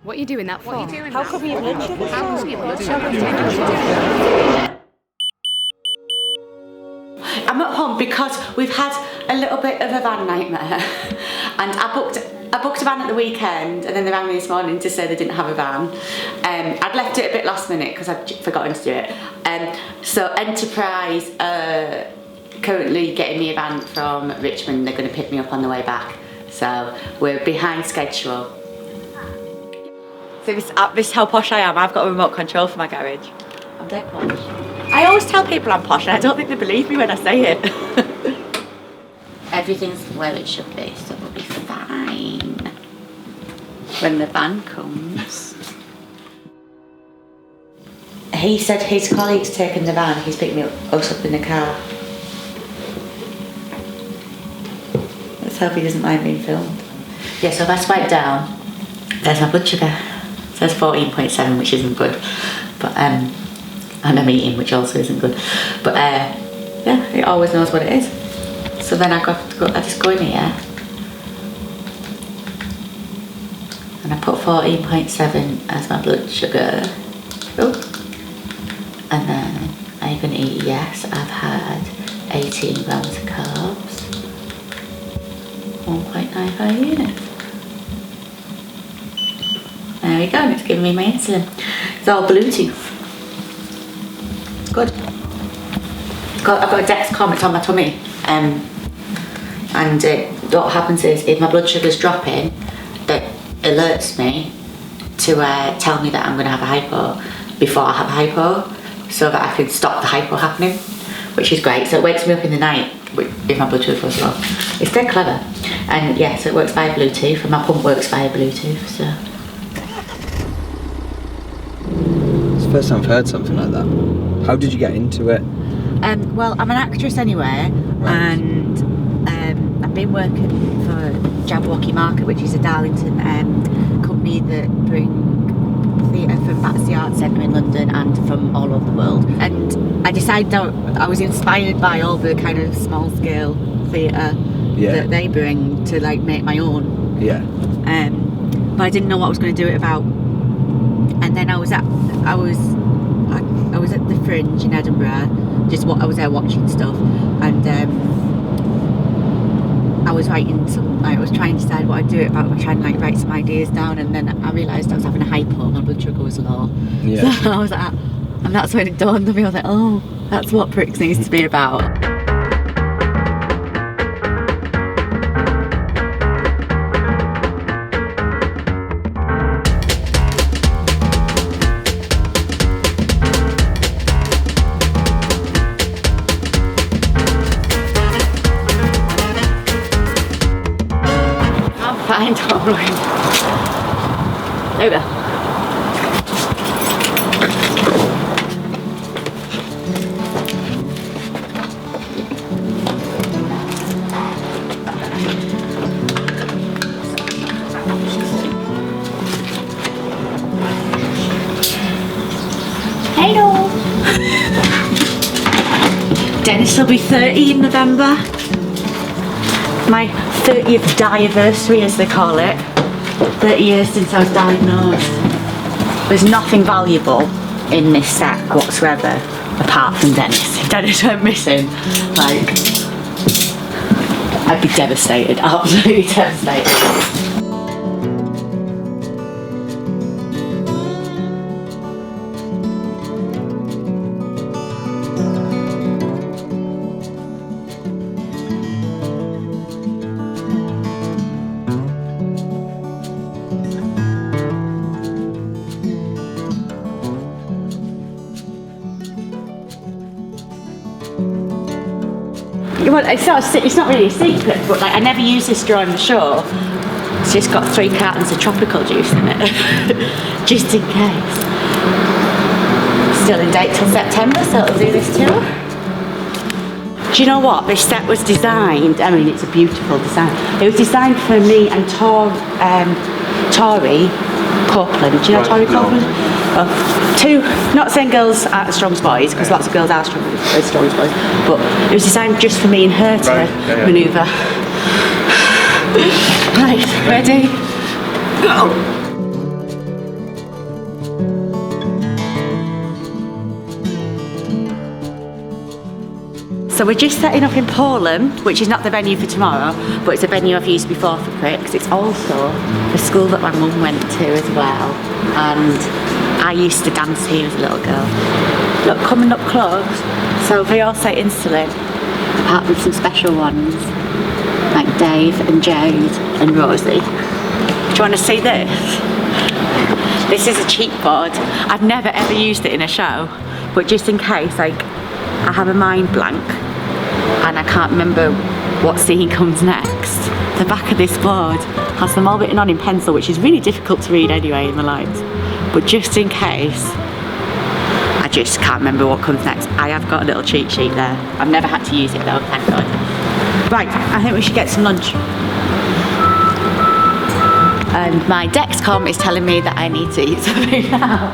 What are you doing that for? How come your blood sugar's How come your blood sugar's I'm at home because we've had a little bit of a van nightmare and I booked a van at the weekend and then they rang me this morning to say they didn't have a van. I'd left it a bit last minute because I'd forgotten to do it. So Enterprise currently getting me a van from Richmond. They're going to pick me up on the way back. So we're behind schedule. So this is how posh I am. I've got a remote control for my garage. I'm dead posh. I always tell people I'm posh and I don't think they believe me when I say it. Everything's where it should be, so we'll be fine when the van comes. He said his colleague's taken the van, he's picked us up in the car. Let's hope he doesn't mind being filmed. Yeah, so if I swipe down, there's my blood sugar. It says 14.7, which isn't good. But and I'm eating, which also isn't good. But yeah, it always knows what it is. So then I just go in here and I put 14.7 as my blood sugar. Oh. And then I'm gonna eat, yes, I've had 18 grams of carbs, 1.95 units. There we go, and it's giving me my insulin. It's all Bluetooth. It's good. I've got a Dexcom, it's on my tummy. And what happens is, if my blood sugar's dropping, that alerts me to tell me that I'm going to have a hypo before I have a hypo, so that I can stop the hypo happening, which is great. So it wakes me up in the night if my blood sugar goes low. It's dead clever. And yeah, so it works via Bluetooth, and my pump works via Bluetooth, so. It's the first time I've heard something like that. How did you get into it? Well, I'm an actress anyway, and I've been working for Jabberwocky Market, which is a Darlington company that bring theatre from Battersea Arts Centre in London and from all over the world. And I decided I was inspired by all the kind of small scale theatre that they bring to like make my own. Yeah. But I didn't know what I was going to do it about. And then I was at the Fringe in Edinburgh. I was there watching stuff, and I was writing I was trying to decide what I'd do it about. I was trying to like write some ideas down, and then I realised I was having a hypo, my blood sugar was low. Yeah. So I was like, and that's when it dawned on me. I was like, oh, that's what Pricks needs to be about. Find Tom Rowan. There we go. Hello. Dennis will be 30 in November. My 30th die-anniversary, as they call it. 30 years since I was diagnosed. There's nothing valuable in this set whatsoever, apart from Dennis. If Dennis went missing, like, I'd be devastated, absolutely devastated. Well, it's not really a secret, but like I never use this during the show. It's just got 3 cartons of tropical juice in it, just in case. Still in date till September, so it'll do this tour. Do you know what? This set was designed, I mean, it's a beautiful design. It was designed for me and Tori Copeland. Do you know Tori Copeland? Well, 2, not saying girls are as strong as boys, because lots of girls are strong as boys, but it was designed just for me and her to manoeuvre. Right, ready? Go! So we're just setting up in Paulham, which is not the venue for tomorrow, but it's a venue I've used before for Pricks. It's also the school that my mum went to as well, and I used to dance here as a little girl. Look, coming up close, so they all say insulin, apart from some special ones, like Dave and Jade and Rosie. Do you want to see this? This is a cheat board. I've never ever used it in a show, but just in case, like, I have a mind blank and I can't remember what scene comes next. The back of this board has them all written on in pencil, which is really difficult to read anyway in the lines. But just in case, I just can't remember what comes next. I have got a little cheat sheet there. I've never had to use it though, thank God. Right, I think we should get some lunch. And my Dexcom is telling me that I need to eat something now.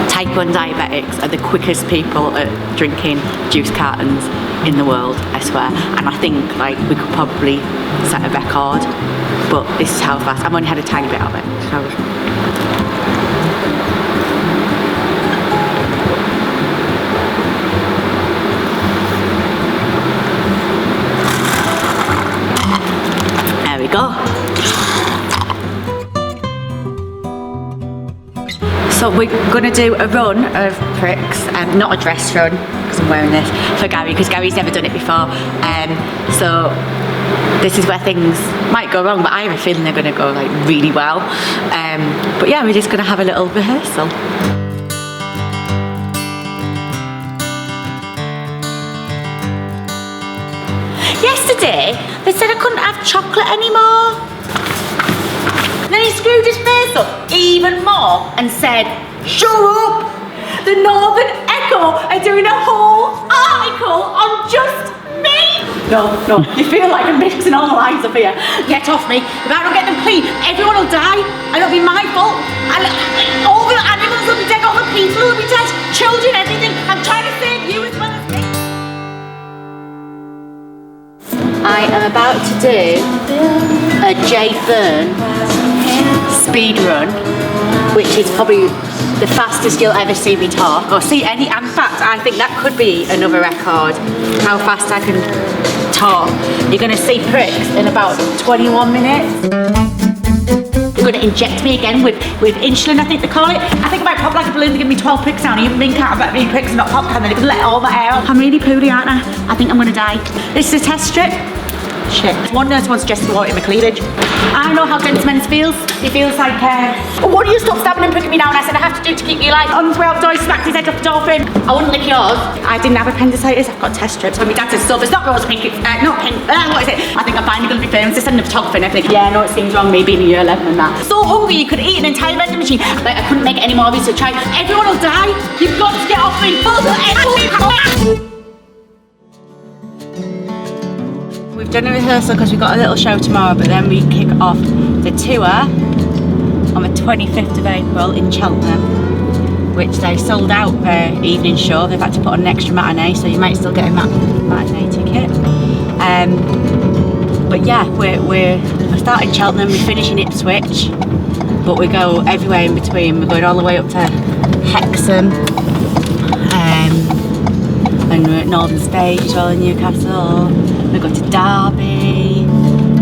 Type 1 diabetics are the quickest people at drinking juice cartons in the world, I swear. And I think like we could probably set a record, but this is how fast. I've only had a tiny bit of it. So. There we go. So we're gonna do a run of Pricks, not a dress run, because I'm wearing this, for Gary, because Gary's never done it before. So this is where things might go wrong, but I have a feeling they're gonna go like really well. But yeah, we're just gonna have a little rehearsal. Yesterday, they said I couldn't have chocolate anymore. Then he screwed his face up even more and said, "Shut up! The Northern Echo are doing a whole article on just me!" No, you feel like I'm mixing all the lines up here. Get off me. If I don't get them clean, everyone will die. And it'll be my fault. And all the animals will be dead, all the people will be dead, children, everything. I'm trying to save you as well as me. I am about to do a Jay Byrne speed run, which is probably the fastest you'll ever see me talk or see any. In fact, I think that could be another record, how fast I can talk. You're going to see Pricks in about 21 minutes. They're going to inject me again with insulin, I think they call it. I think I might pop like a balloon. They give me 12 Pricks now, and you think can't have many Pricks and not pop, and then they can let all my air out. I'm really poorly, aren't I? I think I'm going to die. This is a test strip. Shit. One nurse once suggested water in my cleavage. I know how dense men's feels. It feels like, oh, why do you stop stabbing and pricking me now? And I said, I have to do to keep you alive. On his way out the door, he smacked his head off the door frame. I wouldn't lick yours. I didn't have appendicitis. I've got test strips. When my dad said stuff, it's not rose pink, it's not pink. What is it? I think I'm finally going to be famous. They send a photographer and everything. Yeah, I know it seems wrong, me being a year 11 and that. So hungry, you could eat an entire vending machine. Like, I couldn't make it any more of these to try. Everyone will die. You've got to get off me. We've done a rehearsal because we've got a little show tomorrow, but then we kick off the tour on the 25th of April in Cheltenham, which they sold out their evening show. They've had to put on an extra matinee, so you might still get a matinee ticket. But yeah, we're starting Cheltenham, we finish in Ipswich, but we go everywhere in between. We're going all the way up to Hexham, and we're at Northern Stage as well in Newcastle. We go to Derby,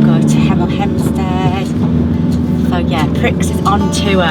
go to Hemel Hempstead. So yeah, Pricks is on tour.